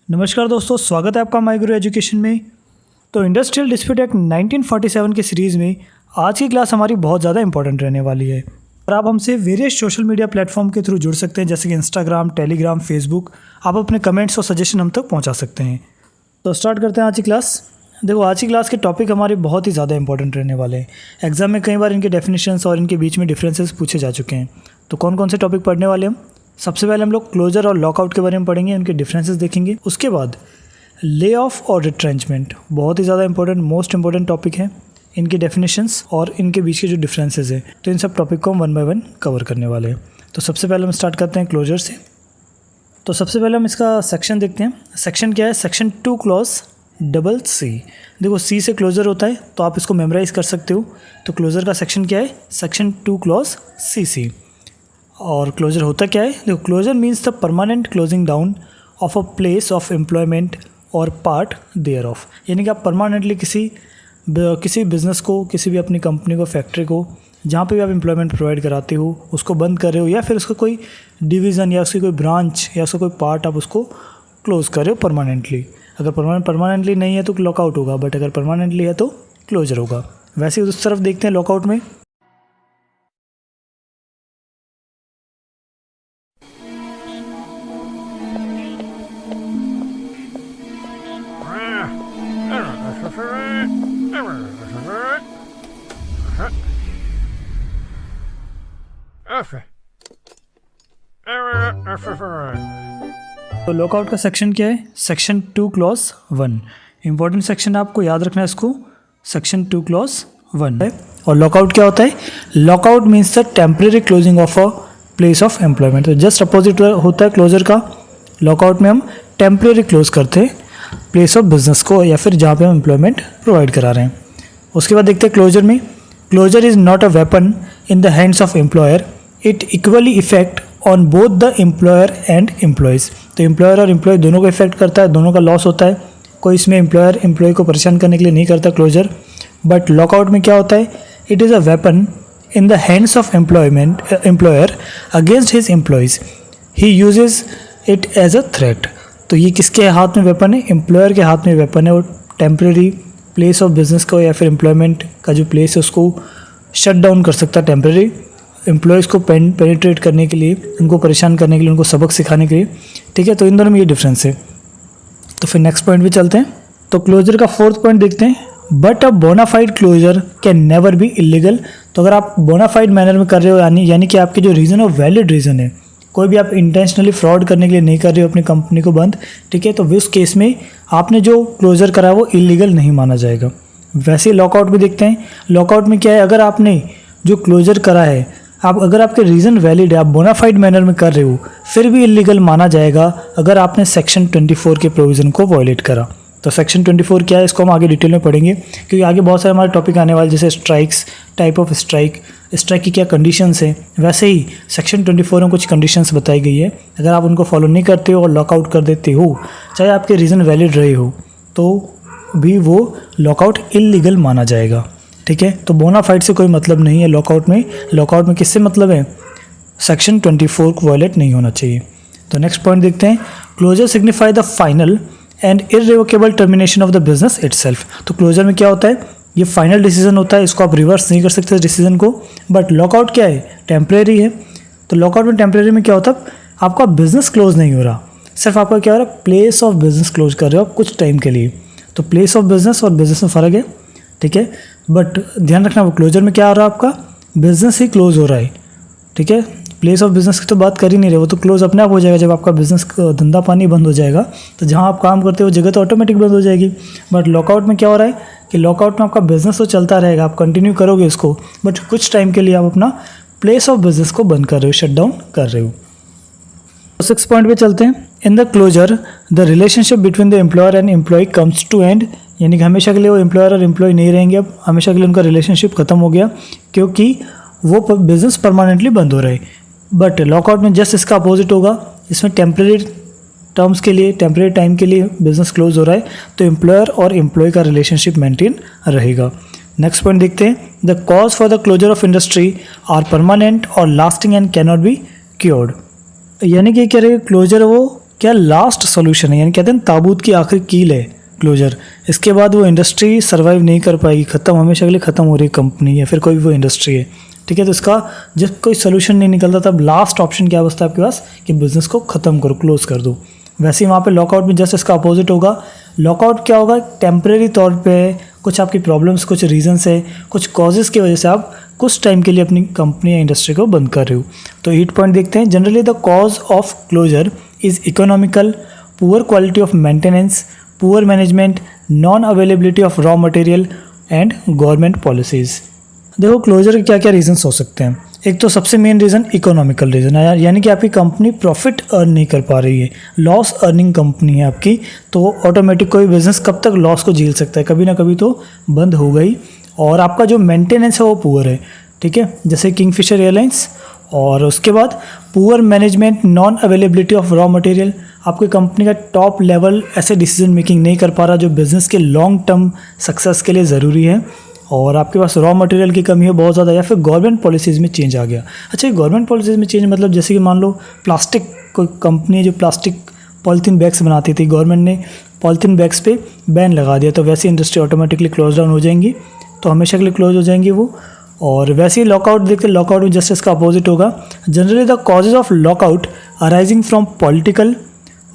नमस्कार दोस्तों, स्वागत है आपका माई गुरु एजुकेशन में। तो इंडस्ट्रियल डिस्प्यूट एक्ट 1947 की सीरीज़ में आज की क्लास हमारी बहुत ज़्यादा इंपॉर्टेंट रहने वाली है। और आप हमसे वेरियस सोशल मीडिया प्लेटफॉर्म के थ्रू जुड़ सकते हैं, जैसे कि इंस्टाग्राम, टेलीग्राम, फेसबुक। आप अपने कमेंट्स और सजेशन हम तक पहुंचा सकते हैं। तो स्टार्ट करते हैं आज की क्लास। देखो, आज की क्लास के टॉपिक हमारे बहुत ही ज़्यादा इंपॉर्टेंट रहने वाले हैं। एग्जाम में कई बार इनके डेफिनेशंस और इनके बीच में डिफरेंसेस पूछे जा चुके हैं। तो कौन कौन से टॉपिक पढ़ने वाले हम? सबसे पहले हम लोग क्लोजर और लॉकआउट के बारे में पढ़ेंगे, उनके डिफरेंसेस देखेंगे। उसके बाद ले ऑफ और रिट्रेंचमेंट, बहुत ही ज़्यादा इंपॉर्टेंट, मोस्ट इंपॉर्टेंट टॉपिक है। इनके डेफिनेशंस और इनके बीच के जो डिफरेंसेस है, तो इन सब टॉपिक को हम वन बाय वन कवर करने वाले हैं। तो सबसे पहले हम स्टार्ट करते हैं क्लोजर से। तो सबसे पहले हम इसका सेक्शन देखते हैं। सेक्शन क्या है? Section 2 clause double C. देखो, सी से क्लोजर होता है, तो आप इसको मेमोराइज कर सकते हो। तो क्लोजर का सेक्शन क्या है? Section 2 clause C. और क्लोजर होता क्या है? देखो, closure means the permanent closing down of a place of employment or part thereof. यानी कि आप परमानेंटली किसी बिज़नेस को, किसी भी अपनी कंपनी को, फैक्ट्री को, जहाँ पे भी आप एम्प्लॉयमेंट प्रोवाइड कराते हो, उसको बंद कर रहे हो, या फिर उसका कोई डिवीज़न या उसकी कोई ब्रांच या उसका कोई पार्ट आप उसको क्लोज़ कर रहे हो परमानेंटली। अगर परमानेंटली नहीं है तो लॉकआउट होगा, बट अगर परमानेंटली है तो क्लोजर होगा। वैसे उस तरफ देखते हैं लॉकआउट में। तो लॉकआउट का सेक्शन क्या है? Section 2 clause 1। इंपॉर्टेंट सेक्शन है, आपको याद रखना है इसको। सेक्शन 2 क्लॉज 1 है। और लॉकआउट क्या होता है? Lockout means the temporary closing of a place of employment. तो जस्ट अपोजिट होता है क्लोजर का। लॉकआउट में हम टेम्परेरी क्लोज करते हैं प्लेस ऑफ बिजनेस को, या फिर जहाँ पे हम एम्प्लॉयमेंट प्रोवाइड करा रहे हैं। उसके बाद देखते हैं क्लोजर में। Closure is not a weapon in the hands of employer, it equally effect on both the employer and employees. तो एम्प्लॉयर और एम्प्लॉय दोनों को इफेक्ट करता है, दोनों का लॉस होता है। कोई इसमें एम्प्लॉयर एम्प्लॉय को परेशान करने के लिए नहीं करता क्लोजर। बट लॉकआउट में क्या होता है? It is a weapon in the hands of employer against his employees, he uses it as a threat. तो ये किसके हाथ में वेपन है? एम्प्लॉयर के हाथ में वेपन है। और टेम्प्रेरी प्लेस ऑफ बिजनेस को या फिर एम्प्लॉयमेंट का जो प्लेस है उसको शट डाउन कर सकता है टेम्प्रेरी, एम्प्लॉयज़ को पेनिट्रेट करने के लिए, उनको परेशान करने के लिए, उनको सबक सिखाने के लिए। ठीक है, तो इन दोनों में ये डिफरेंस है। तो फिर नेक्स्ट पॉइंट भी चलते हैं। तो क्लोजर का 4th पॉइंट देखते हैं। But a bona fide closure can never be illegal. तो अगर आप बोनाफाइड मैनर में कर रहे हो, यानी कि आपके जो रीज़न है वैलिड रीज़न है, कोई भी आप इंटेंशनली फ्रॉड करने के लिए नहीं कर रहे हो अपनी कंपनी को बंद, ठीक है, तो उस केस में आपने जो क्लोजर करा वो इलीगल नहीं माना जाएगा। वैसे लॉकआउट भी देखते हैं। लॉकआउट में क्या है? अगर आपने जो क्लोजर करा है, अगर आपके रीज़न वैलिड है, आप बोनाफाइड मैनर में कर रहे हो, फिर भी इलीगल माना जाएगा अगर आपने सेक्शन 24 के प्रोविज़न को वॉयलेट करा। तो सेक्शन 24 क्या है, इसको हम आगे डिटेल में पढ़ेंगे, क्योंकि आगे बहुत सारे हमारे टॉपिक आने वाले, जैसे स्ट्राइक्स, टाइप ऑफ स्ट्राइक की क्या कंडीशंस हैं। वैसे ही सेक्शन 24 में कुछ कंडीशंस बताई गई है। अगर आप उनको फॉलो नहीं करते हो और लॉकआउट कर देते हो, चाहे आपके रीज़न वैलिड रहे हो, तो भी वो लॉकआउट इलीगल माना जाएगा। ठीक है, तो बोनाफाइड से कोई मतलब नहीं है लॉकआउट में। लॉकआउट में किससे मतलब है? सेक्शन 24 को वायलेट नहीं होना चाहिए। तो नेक्स्ट पॉइंट देखते हैं। Closure signify the final and irrevocable termination of the business itself. तो क्लोजर में क्या होता है? ये फाइनल डिसीजन होता है, इसको आप रिवर्स नहीं कर सकते इस डिसीजन को। बट लॉकआउट क्या है? टेम्परेरी है। तो लॉकआउट में टेम्परेरी में क्या होता है? आपका बिजनेस क्लोज नहीं हो रहा, सिर्फ आपका क्या हो रहा है? प्लेस ऑफ बिजनेस क्लोज कर रहे हो आप कुछ टाइम के लिए। तो प्लेस ऑफ बिजनेस और बिजनेस में फ़र्क है, ठीक है। बट ध्यान रखना, वो क्लोजर में क्या हो रहा है? आपका बिजनेस ही क्लोज हो रहा है, ठीक है। प्लेस ऑफ बिजनेस की तो बात कर ही नहीं रहे, वो तो क्लोज अपने आप हो जाएगा जब आपका बिजनेस धंधा पानी बंद हो जाएगा। तो जहाँ आप काम करते हो जगह तो ऑटोमेटिक बंद हो जाएगी। बट लॉकआउट में क्या हो रहा है कि लॉकआउट में आपका बिजनेस तो चलता रहेगा, आप कंटिन्यू करोगे इसको, बट कुछ टाइम के लिए आप अपना प्लेस ऑफ बिजनेस को बंद कर रहे हो, शट डाउन कर रहे हो। तो 6 पॉइंट पे चलते हैं। In the closure the relationship between the employer and employee comes to end. यानी कि हमेशा के लिए वो एम्प्लॉयर और एम्प्लॉय नहीं रहेंगे, अब हमेशा के लिए उनका रिलेशनशिप खत्म हो गया, क्योंकि वो बिजनेस परमानेंटली बंद हो रहा है। बट लॉकआउट में जस्ट इसका अपोजिट होगा। इसमें टेम्परेरी टर्म्स के लिए, टेम्परेरी टाइम के लिए बिजनेस क्लोज हो रहा है, तो एम्प्लॉयर और एम्प्लॉय का रिलेशनशिप मेंटेन रहेगा। नेक्स्ट पॉइंट देखते हैं। The cause for the closure of industry are permanent और lasting and can not be cured. यानी कि कह रहे क्लोजर वो क्या लास्ट सॉल्यूशन है, यानी कहते हैं ताबूत की आखिरी कील है क्लोजर। इसके बाद वो इंडस्ट्री सर्वाइव नहीं कर पाएगी, ख़त्म, हमेशा के लिए ख़त्म हो रही कंपनी या फिर कोई वो इंडस्ट्री है, ठीक है। तो इसका जब कोई सोल्यूशन नहीं निकलता तब लास्ट ऑप्शन क्या बचता है आपके पास कि बिज़नेस को ख़त्म करो, क्लोज कर दो। वैसे ही वहाँ पे लॉकआउट में जस्ट इसका अपोजिट होगा। लॉकआउट क्या होगा, टेम्परेरी तौर पे कुछ आपकी प्रॉब्लम्स, कुछ रीजंस है, कुछ कॉजेज़ की वजह से आप कुछ टाइम के लिए अपनी कंपनी या इंडस्ट्री को बंद कर रहे हो। तो 8 पॉइंट देखते हैं। Generally the cause of closure is economical, poor quality of maintenance, poor management, non availability of raw material and government policies. देखो क्लोजर के क्या क्या रीजंस हो सकते हैं। एक तो सबसे मेन रीज़न इकोनॉमिकल रीज़न है, यानी कि आपकी कंपनी प्रॉफिट अर्न नहीं कर पा रही है, लॉस अर्निंग कंपनी है आपकी, तो ऑटोमेटिक कोई बिज़नेस कब तक लॉस को झेल सकता है, कभी ना कभी तो बंद हो गई। और आपका जो मेंटेनेंस है वो पुअर है, ठीक है, जैसे किंगफिशर एयरलाइंस। और उसके बाद poor management, non availability of raw material, आपकी कंपनी का टॉप लेवल ऐसे डिसीजन मेकिंग नहीं कर पा रहा जो बिज़नेस के लॉन्ग टर्म सक्सेस के लिए ज़रूरी है। और आपके पास रॉ मटेरियल की कमी है बहुत ज़्यादा, या फिर गवर्नमेंट पॉलिसीज़ में चेंज आ गया। अच्छा, गवर्नमेंट पॉलिसीज़ में चेंज मतलब जैसे कि मान लो प्लास्टिक, कोई कंपनी है जो प्लास्टिक पॉलीथीन बैग्स बनाती थी, गवर्नमेंट ने पॉलीथीन बैग्स पे बैन लगा दिया, तो वैसी इंडस्ट्री ऑटोमेटिकली क्लोज डाउन हो जाएंगी, तो हमेशा के लिए क्लोज हो जाएंगी वो। और वैसे ही लॉकआउट देखते हैं, लॉकआउट में जस्ट इसका अपोजिट होगा। Generally the causes of lockout arising from political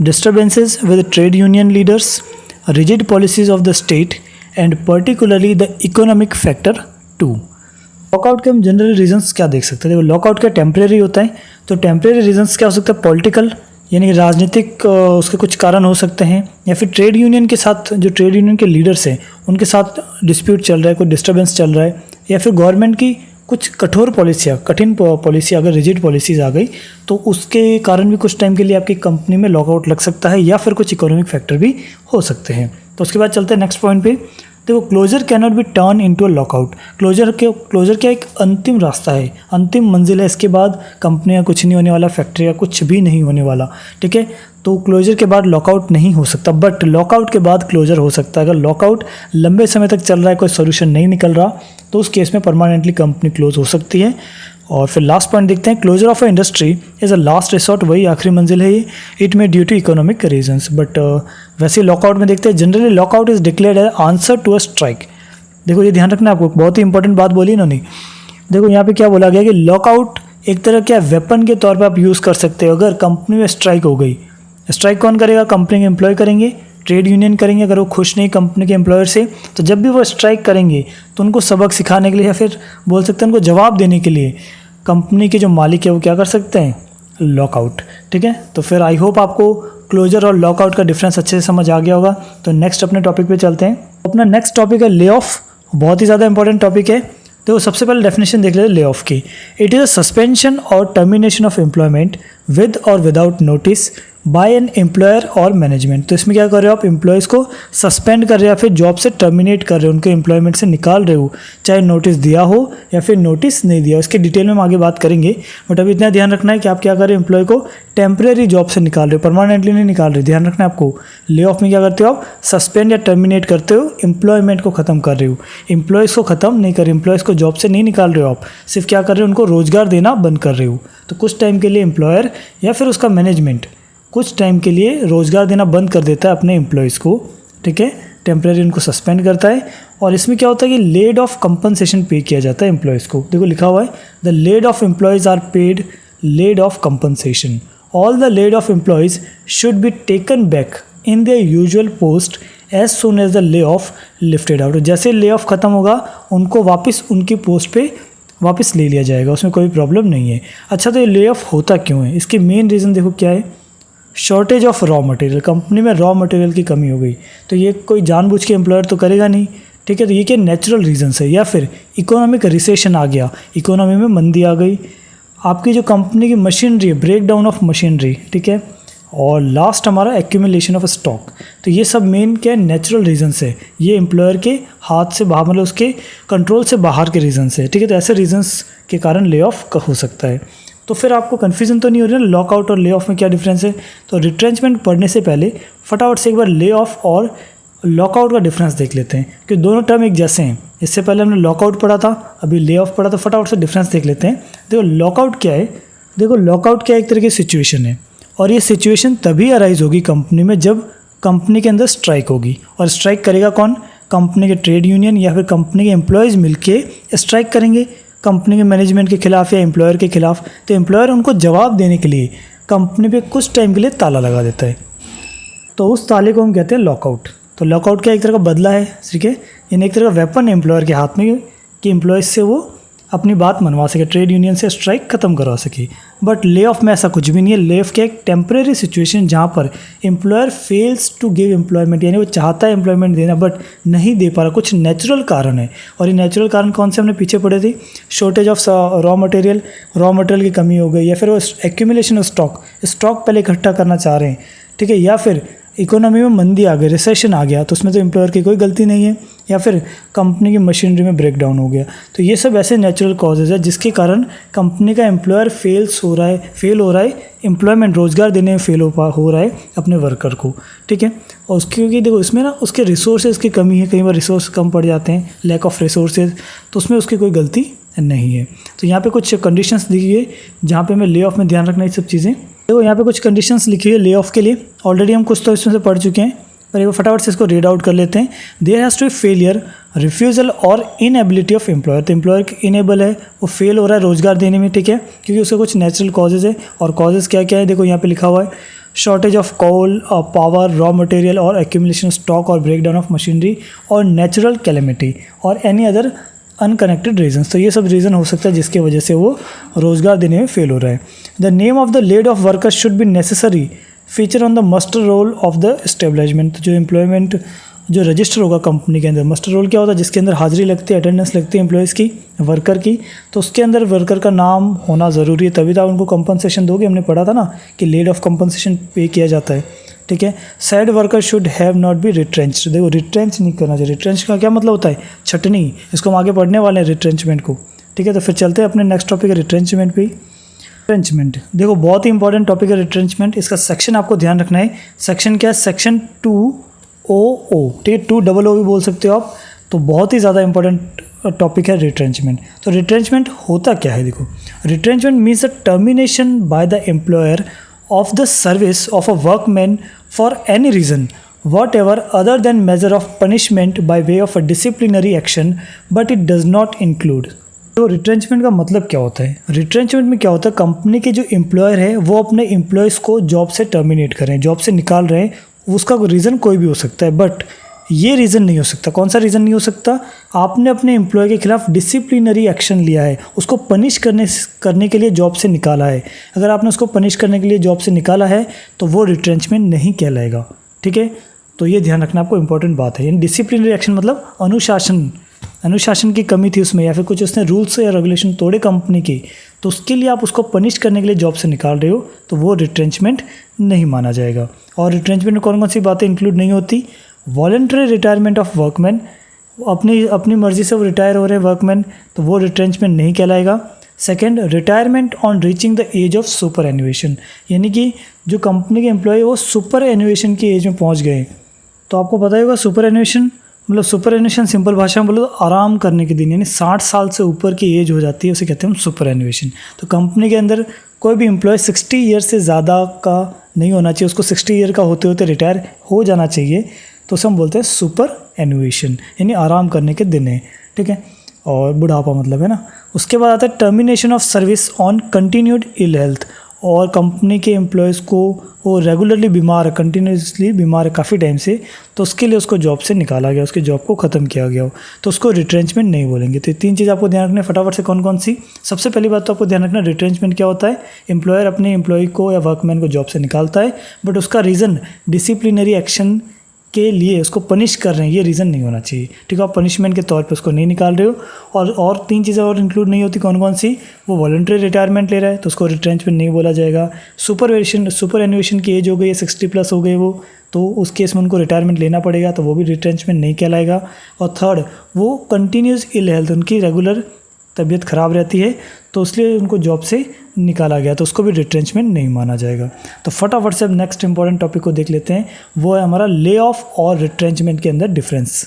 disturbances with trade union leaders, rigid policies of the state and particularly the economic factor too. Lockout के हम जनरल रीजंस क्या देख सकते हैं। देखो लॉकआउट क्या टेम्परेरी होता है, तो टेम्परेरी रीजंस क्या हो सकता है, पॉलिटिकल यानी कि राजनीतिक उसके कुछ कारण हो सकते हैं, या फिर ट्रेड यूनियन के साथ, जो ट्रेड यूनियन के लीडर्स हैं उनके साथ डिस्प्यूट चल रहा है, कोई डिस्टर्बेंस चल रहा है, या फिर गवर्नमेंट की कुछ कठोर पॉलिसियाँ, कठिन पॉलिसी, अगर रिजिड पॉलिसीज़ आ गई तो उसके कारण भी कुछ टाइम के लिए आपकी कंपनी में लॉकआउट लग सकता है, या फिर कुछ इकोनॉमिक फैक्टर भी हो सकते हैं। तो उसके बाद चलते हैं नेक्स्ट पॉइंट पे। देखो closure can not be turn into a lockout. Closure क्या एक अंतिम रास्ता है, अंतिम मंजिल है, इसके बाद कंपनी का कुछ नहीं होने वाला, फैक्ट्री का कुछ भी नहीं होने वाला, ठीक है। तो क्लोजर के बाद लॉकआउट नहीं हो सकता, बट लॉकआउट के बाद क्लोजर हो सकता है। अगर लॉकआउट लंबे समय तक चल रहा है, कोई सोल्यूशन नहीं निकल रहा, तो उस केस में परमानेंटली कंपनी क्लोज हो सकती है। और फिर लास्ट पॉइंट देखते हैं, closure of a industry is a last resort, वही आखिरी मंजिल है ये, it may due to economic reasons. But वैसे लॉकआउट में देखते हैं, generally lockout is declared as answer to a strike. देखो ये ध्यान रखना, आपको बहुत ही इंपॉर्टेंट बात बोली इन्होंने। देखो यहाँ पे क्या बोला गया कि लॉकआउट एक तरह क्या वेपन के तौर पर आप यूज़ कर सकते हो अगर कंपनी में स्ट्राइक हो गई। स्ट्राइक कौन करेगा, कंपनी के एम्प्लॉय करेंगे, ट्रेड यूनियन करेंगे, अगर वो खुश नहीं कंपनी के एम्प्लॉयर से, तो जब भी वो स्ट्राइक करेंगे तो उनको सबक सिखाने के लिए, या फिर बोल सकते हैं उनको जवाब देने के लिए, कंपनी के जो मालिक है वो क्या कर सकते हैं, लॉकआउट, ठीक है। तो फिर आई होप आपको क्लोजर और लॉकआउट का डिफरेंस अच्छे से समझ आ गया होगा। तो नेक्स्ट अपने टॉपिक पे चलते हैं। अपना नेक्स्ट टॉपिक है ले ऑफ, बहुत ही ज़्यादा इंपॉर्टेंट टॉपिक है। तो सबसे पहले डेफिनेशन देख लेते हैं ले ऑफ की। इट इज़ अ सस्पेंशन और टर्मिनेशन ऑफ एम्प्लॉयमेंट विद और without notice bye an employer और मैनेजमेंट। तो इसमें क्या कर रहे हो आप, एम्प्लॉयज़ को सस्पेंड कर रहे हो या फिर जॉब से टर्मिनेट कर रहे हो, उनके एम्प्लॉयमेंट से निकाल रहे हो, चाहे नोटिस दिया हो या फिर नोटिस नहीं दिया हो। इसके डिटेल में हम आगे बात करेंगे, बट अभी इतना ध्यान रखना है कि आप क्या कर रहे हो, एम्प्लॉय को टेम्परेरी जॉब से निकाल रहे हो, परमानेंटली नहीं निकाल रहे। ध्यान रखना है आपको, ले ऑफ में क्या करते हो आप, सस्पेंड या टर्मिनेट करते हो, एम्प्लॉयमेंट को ख़त्म कर रहे हो, एम्प्लॉयज़ को ख़त्म नहीं कर रहे, एम्प्लॉयज़ को जॉब से नहीं निकाल रहे हो आप, सिर्फ क्या कर रहे हो, उनको रोज़गार देना बंद कर रहे हो। तो कुछ टाइम के लिए एम्प्लॉयर या फिर उसका मैनेजमेंट कुछ टाइम के लिए रोज़गार देना बंद कर देता है अपने एम्प्लॉयज़ को, ठीक है, टेम्परेरी उनको सस्पेंड करता है। और इसमें क्या होता है कि लेड ऑफ कंपनसेशन पे किया जाता है एम्प्लॉयज़ को। देखो लिखा हुआ है, the laid off employees are paid laid off compensation. All the laid off employees should be taken back in their usual post as soon as the lay off lifted out. जैसे lay of ख़त्म होगा उनको वापस उनकी post पे वापस ले लिया जाएगा, उसमें कोई प्रॉब्लम नहीं है। अच्छा, तो ये ले ऑफ होता क्यों है, इसके मेन रीज़न देखो क्या है, shortage of raw material. Company में रॉ मटेरियल की कमी हो गई, तो ये कोई जानबूझ के एम्प्लॉयर तो करेगा नहीं, ठीक है। तो ये क्या नेचुरल रीजंस है, या फिर इकोनॉमिक रिसेशन आ गया, इकोनॉमी में मंदी आ गई, आपकी जो कंपनी की मशीनरी है, ब्रेक डाउन ऑफ मशीनरी, ठीक है। और लास्ट हमारा एक्यूमुलेशन ऑफ स्टॉक। तो ये सब मेन क्या नेचुरल रीजंस है, ये एम्प्लॉयर के हाथ से बाहर, मतलब उसके कंट्रोल से बाहर के रीजंस है, ठीक है। तो ऐसे रीजंस के कारण ले ऑफ हो सकता है। तो फिर आपको कन्फ्यूजन तो नहीं हो रही ना, लॉकआउट और ले ऑफ में क्या डिफरेंस है। तो रिट्रेंचमेंट पढ़ने से पहले फटाफट से एक बार ले ऑफ और लॉकआउट का डिफरेंस देख लेते हैं, क्योंकि दोनों टर्म एक जैसे हैं। इससे पहले हमने लॉकआउट पढ़ा था, अभी ले ऑफ पढ़ा, तो फटाफट से डिफरेंस देख लेते हैं। देखो लॉकआउट क्या है, देखो लॉकआउट क्या एक तरह की सिचुएशन है, और ये सिचुएशन तभी अराइज होगी कंपनी में जब कंपनी के अंदर स्ट्राइक होगी। और स्ट्राइक करेगा कौन? कंपनी के ट्रेड यूनियन या फिर कंपनी के एम्प्लॉयज़ मिलके स्ट्राइक करेंगे कंपनी के मैनेजमेंट के खिलाफ या एम्प्लॉयर के खिलाफ। तो एम्प्लॉयर उनको जवाब देने के लिए कंपनी पे कुछ टाइम के लिए ताला लगा देता है, तो उस ताले को हम कहते हैं लॉकआउट। तो लॉकआउट क्या एक तरह का बदला है, ठीक है, यानी एक तरह का वेपन एम्प्लॉयर के हाथ में कि एम्प्लॉयज़ से वो अपनी बात मनवा सके, ट्रेड यूनियन से स्ट्राइक खत्म करवा सके। बट ले ऑफ में ऐसा कुछ भी नहीं है। ले ऑफ क्या एक टेम्परेरी सिचुएशन जहाँ पर employer fails to give employment, यानी वो चाहता है एम्प्लॉयमेंट देना बट नहीं दे पा रहा, कुछ नेचुरल कारण है। और ये नेचुरल कारण कौन से हमने पीछे पढ़े थे? शॉर्टेज ऑफ रॉ मटेरियल की कमी हो गई, या फिर वो एक्यूमुलेशन ऑफ स्टॉक पहले इकट्ठा करना चाह रहे हैं, ठीक है, या फिर इकोनॉमी में मंदी आ गई, रिसेशन आ गया, तो उसमें तो एम्प्लॉयर की कोई गलती नहीं है, या फिर कंपनी की मशीनरी में ब्रेकडाउन हो गया। तो ये सब ऐसे नेचुरल कॉजेज़ है जिसके कारण कंपनी का एम्प्लॉयर फेल हो रहा है एम्प्लॉयमेंट, रोज़गार देने में फेल हो रहा है अपने वर्कर को, ठीक है। और उसकी क्योंकि देखो इसमें ना उसके रिसोर्सेज की कमी है, कई बार रिसोर्स कम पड़ जाते हैं, लैक ऑफ रिसोर्सेज, तो उसमें उसकी कोई गलती नहीं है। तो यहाँ पे कुछ कंडीशंस दी गई है जहाँ पे हमें ले ऑफ में ध्यान रखना है ये सब चीज़ें। देखो यहाँ पे कुछ कंडीशंस लिखी है ले ऑफ के लिए, ऑलरेडी हम कुछ तो इसमें से पढ़ चुके हैं, पर एक फटाफट से इसको रीड आउट कर लेते हैं। There has to be failure, refusal or inability of employer. तो एम्प्लॉयर इनेबल है, वो फेल हो रहा है रोज़गार देने में, ठीक है, क्योंकि उसके कुछ नेचुरल कॉजेज़ है। और कॉजेज़ क्या क्या है देखो यहाँ पे लिखा हुआ है, shortage of coal, power, raw material or accumulation stock or breakdown of machinery or natural calamity or any other unconnected reasons. तो ये सब रीज़न हो सकता है जिसकी वजह से वो रोज़गार देने में फेल हो रहा है। The name of the laid off workers should be necessary feature on the muster roll of the establishment. जो एम्प्लॉयमेंट जो रजिस्टर होगा कंपनी के अंदर, मस्टर रोल क्या होता है? जिसके अंदर हाजिरी लगती है, अटेंडेंस लगती है एम्प्लॉयज़ की, वर्कर की, तो उसके अंदर वर्कर का नाम होना ज़रूरी है, तभी तो आप उनको कंपनसेशन दोगे। हमने पढ़ा था ना कि लेड ऑफ कंपनसेशन पे किया जाता है, ठीक है। Said worker should have not be retrenched. देखो रिट्रेंच नहीं करना चाहिए। रिट्रेंच का क्या मतलब होता है? छटनी। इसको हम आगे पढ़ने वाले हैं रिट्रेंचमेंट को, ठीक है। तो फिर चलते हैं अपने नेक्स्ट टॉपिक है रिट्रेंचमेंट पे। रिट्रेंचमेंट देखो बहुत ही इंपॉर्टेंट टॉपिक है रिट्रेंचमेंट। इसका सेक्शन आपको ध्यान रखना है। सेक्शन क्या है? सेक्शन 200, ठीक है, 200 भी बोल सकते हो आप। तो बहुत ही ज़्यादा इंपॉर्टेंट टॉपिक है रिट्रेंचमेंट। तो रिट्रेंचमेंट होता क्या है? देखो retrenchment means the termination by the employer of the service of a workman for any reason whatever other than measure of punishment by way of a disciplinary action but it does not include। तो retrenchment का मतलब क्या होता है? Retrenchment में क्या होता है? कंपनी के जो एम्प्लॉयर है वो अपने एम्प्लॉयज़ को जॉब से टर्मिनेट कर रहे हैं, जॉब से निकाल रहे हैं। उसका रीज़न कोई भी हो सकता है, बट ये रीज़न नहीं हो सकता। कौन सा रीज़न नहीं हो सकता? आपने अपने एम्प्लॉय के खिलाफ डिसिप्लिनरी एक्शन लिया है, उसको पनिश करने के लिए जॉब से निकाला है। अगर आपने उसको पनिश करने के लिए जॉब से निकाला है तो वो रिट्रेंचमेंट नहीं कहलाएगा, ठीक है। तो ये ध्यान रखना आपको इंपॉर्टेंट बात है। यानी डिसिप्लिनरी एक्शन मतलब अनुशासन की कमी थी उसमें, या फिर कुछ उसने रूल्स या रेगुलेशन तोड़े कंपनी की, तो उसके लिए आप उसको पनिश करने के लिए जॉब से निकाल रहे हो, तो वो रिट्रेंचमेंट नहीं माना जाएगा। और रिट्रेंचमेंट में कौन कौन सी बातें इंक्लूड नहीं होती? वॉलंटरी रिटायरमेंट ऑफ वर्कमैन, अपनी मर्ज़ी से वो रिटायर हो रहे हैं वर्कमैन, तो वो रिट्रेंचमेंट नहीं कहलाएगा। Second, retirement on reaching the age of superannuation, यानी कि जो कंपनी के एम्प्लॉय वो सुपर एनुएशन की एज में पहुंच गए। तो आपको पता ही होगा सुपर एनुएशन मतलब, सुपर एनुएशन सिंपल भाषा में बोलो तो आराम करने के दिन, यानी 60 साल से ऊपर की एज हो जाती है, उसे कहते हैं हम सुपर एनुएशन। तो कंपनी के अंदर कोई भी एम्प्लॉय 60 ईयर से ज़्यादा का नहीं होना चाहिए, उसको 60 ईयर का होते होते रिटायर हो जाना चाहिए, तो उसे हम बोलते हैं सुपर एनुएशन, यानी आराम करने के दिन है, ठीक है। और बुढ़ापा मतलब है ना। उसके बाद आता है termination of service on continued ill health, और कंपनी के एम्प्लॉयज़ को वो रेगुलरली बीमार है, कंटिन्यूसली बीमार है काफ़ी टाइम से, तो उसके लिए उसको जॉब से निकाला गया, उसकी जॉब को ख़त्म किया गया हो, तो उसको रिट्रेंचमेंट नहीं बोलेंगे। तो ये 3 चीज़ आपको ध्यान रखना है। फटाफट से कौन कौन सी? सबसे पहली बात तो आपको ध्यान रखना, रिट्रेंचमेंट क्या होता है? एम्प्लॉयर अपने एम्प्लॉय को या वर्कमैन को जॉब से निकालता है, बट उसका रीज़न डिसिप्लिनरी एक्शन के लिए उसको पनिश कर रहे हैं, ये रीज़न नहीं होना चाहिए, ठीक है। आप पनिशमेंट के तौर पे उसको नहीं निकाल रहे हो। और 3 चीज़ें और इंक्लूड नहीं होती। कौन कौन सी? वो वॉलंटरी रिटायरमेंट ले रहा है तो उसको रिट्रेंचमेंट नहीं बोला जाएगा। सुपर एनुएशन की एज हो गई है, 60+ हो गई वो, तो उस केस में उनको रिटायरमेंट लेना पड़ेगा, तो वो भी रिट्रेंचमेंट नहीं कहलाएगा। और थर्ड, वो कंटिन्यूस इल हेल्थ, उनकी रेगुलर तबीयत ख़राब रहती है, तो इसलिए उनको जॉब से निकाला गया, तो उसको भी रिट्रेंचमेंट नहीं माना जाएगा। तो फटाफट से अब नेक्स्ट इंपॉर्टेंट टॉपिक को देख लेते हैं, वो है हमारा ले ऑफ और रिट्रेंचमेंट के अंदर डिफरेंस।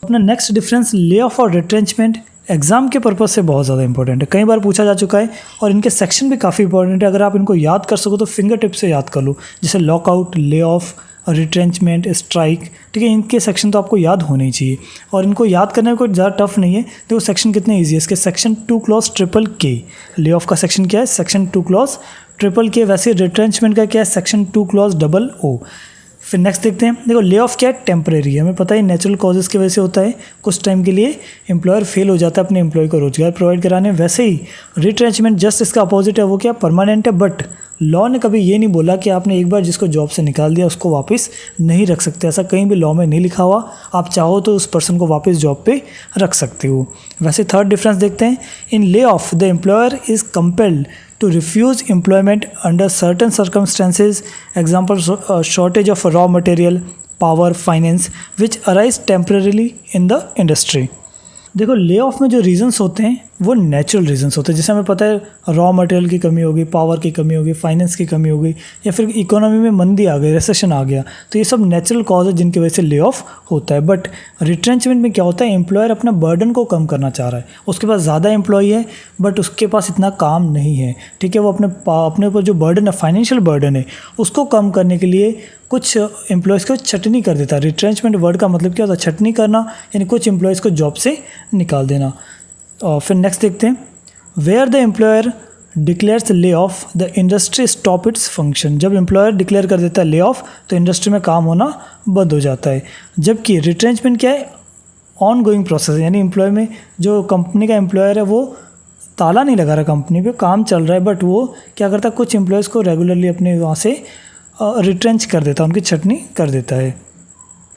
अपना नेक्स्ट डिफरेंस ले ऑफ और रिट्रेंचमेंट एग्ज़ाम के पर्पज़ से बहुत ज़्यादा इंपॉर्टेंट है, कई बार पूछा जा चुका है और इनके सेक्शन भी काफ़ी इंपॉर्टेंट है। अगर आप इनको याद कर सको तो फिंगर टिप से याद कर लो, जैसे lockout, lay off, retrenchment, strike, ठीक है। इनके सेक्शन तो आपको याद होने ही चाहिए और इनको याद करने में कोई ज़्यादा टफ नहीं है। देखो सेक्शन कितने ईजी है इसके, सेक्शन 2 क्लॉज ट्रिपल के। ले ऑफ का सेक्शन क्या है, सेक्शन 2 क्लॉज ट्रिपल के। वैसे रिट्रेंचमेंट का क्या है, सेक्शन 2 क्लॉज डबल ओ। फिर नेक्स्ट देखते हैं, देखो ले ऑफ क्या है, टेम्परेरी है, हमें पता है नेचुरल कॉजेज़ की वजह से होता है, कुछ टाइम के लिए एम्प्लॉयर फेल हो जाता है अपने एम्प्लॉय को रोजगार प्रोवाइड कराने। वैसे ही रिट्रेंचमेंट जस्ट इसका अपोजिट है, वो क्या परमानेंट है, बट लॉ ने कभी ये नहीं बोला कि आपने एक बार जिसको जॉब से निकाल दिया उसको वापस नहीं रख सकते, ऐसा कहीं भी लॉ में नहीं लिखा हुआ। आप चाहो तो उस पर्सन को वापस जॉब पे रख सकते हो। वैसे थर्ड डिफरेंस देखते हैं, in lay off the employer is compelled to refuse employment under certain circumstances, example shortage of raw material, power, finance, which arise temporarily in the industry। देखो ले ऑफ में जो रीजंस होते हैं वो natural reasons होते हैं, जैसे हमें पता है रॉ मटेरियल की कमी हो गई, पावर की कमी हो गई, फाइनेंस की कमी हो गई, या फिर इकोनॉमी में मंदी आ गई, रिसेशन आ गया, तो ये सब नेचुरल कॉज है जिनकी वजह से ले ऑफ होता है। बट रिट्रेंचमेंट में क्या होता है, एम्प्लॉयर अपना बर्डन को कम करना चाह रहा है, उसके पास ज़्यादा एम्प्लॉई है बट उसके पास इतना काम नहीं है, ठीक है। वो अपने ऊपर जो बर्डन है, फाइनेंशियल बर्डन है, उसको कम करने के लिए कुछ एम्प्लॉयज़ को छटनी कर देता है। रिट्रेंचमेंट वर्ड का मतलब क्या होता है, छटनी करना, यानी कुछ एम्प्लॉयज़ को जॉब से निकाल देना। और फिर नेक्स्ट देखते हैं, where the employer declares lay off the industry stop its function. जब एम्प्लॉयर डिक्लेयर कर देता है ले ऑफ तो इंडस्ट्री में काम होना बंद हो जाता है। जबकि रिट्रेंचमेंट क्या है, ऑन गोइंग प्रोसेस, यानी एम्प्लॉय में जो कंपनी का एम्प्लॉयर है वो ताला नहीं लगा रहा, कंपनी पे काम चल रहा है, बट वो क्या करता है, कुछ एम्प्लॉयज़ को रेगुलरली अपने वहाँ से रिट्रेंच कर देता है, उनकी छटनी कर देता है।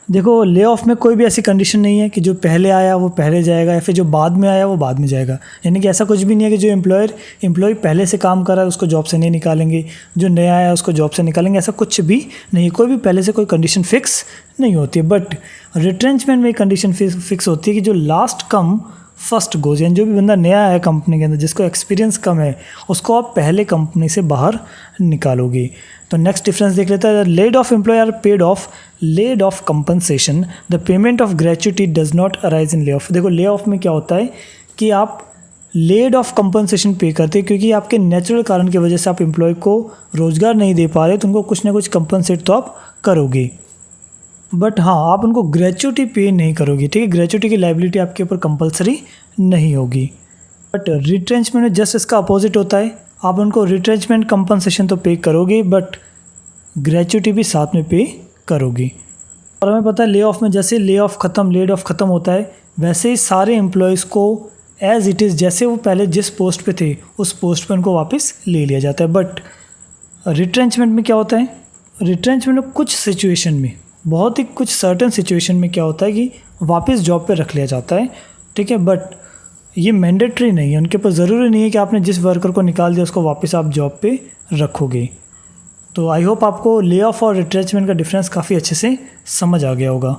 देखो ले ऑफ में कोई भी ऐसी कंडीशन नहीं है कि जो पहले आया वो पहले जाएगा या फिर जो बाद में आया वो बाद में जाएगा, यानी कि ऐसा कुछ भी नहीं है कि जो एम्प्लॉय पहले से काम कर रहा है उसको जॉब से नहीं निकालेंगे, जो नया आया उसको जॉब से निकालेंगे, ऐसा कुछ भी नहीं। कोई भी पहले से कोई कंडीशन फिक्स नहीं होती है। बट रिट्रेंचमेंट में कंडीशन फिक्स होती है कि जो लास्ट कम फर्स्ट गोज, यानी जो भी बंदा नया है कंपनी के अंदर, जिसको एक्सपीरियंस कम है, उसको आप पहले कंपनी से बाहर निकालोगे। तो नेक्स्ट डिफरेंस देख लेते हैं, laid off employ are paid off laid off compensation, the payment of gratuity does not arise in lay off. देखो ले ऑफ में क्या होता है कि आप लेड ऑफ कंपनसेशन पे करते हैं, क्योंकि आपके नेचुरल कारण की वजह से आप एम्प्लॉय को रोज़गार नहीं दे पा रहे, तो उनको कुछ ना कुछ कंपनसेट तो आप करोगे, बट हाँ आप उनको ग्रेच्युटी पे नहीं करोगे, ठीक है। ग्रेच्युटी की लाइबिलिटी आपके ऊपर कंपलसरी नहीं होगी। बट रिट्रेंचमेंट में जस्ट इसका अपोजिट होता है, आप उनको रिट्रेंचमेंट कंपनसेशन तो पे करोगे बट ग्रेच्युटी भी साथ में पे करोगे। और हमें पता है ले ऑफ में जैसे ले ऑफ ख़त्म, लेड ऑफ ख़त्म होता है, वैसे ही सारे एम्प्लॉयज़ को एज़ इट इज़, जैसे वो पहले जिस पोस्ट पे थे उस पोस्ट पे उनको वापस ले लिया जाता है। बट रिट्रेंचमेंट में क्या होता है, रिट्रेंचमेंट में कुछ सिचुएशन में, बहुत ही कुछ सर्टेन सिचुएशन में क्या होता है कि वापस जॉब पे रख लिया जाता है, ठीक है। बट ये मैंडेटरी नहीं है, उनके ऊपर ज़रूरी नहीं है कि आपने जिस वर्कर को निकाल दिया उसको वापस आप जॉब पे रखोगे। तो आई होप आपको ले ऑफ और रिट्रेंचमेंट का डिफरेंस काफ़ी अच्छे से समझ आ गया होगा।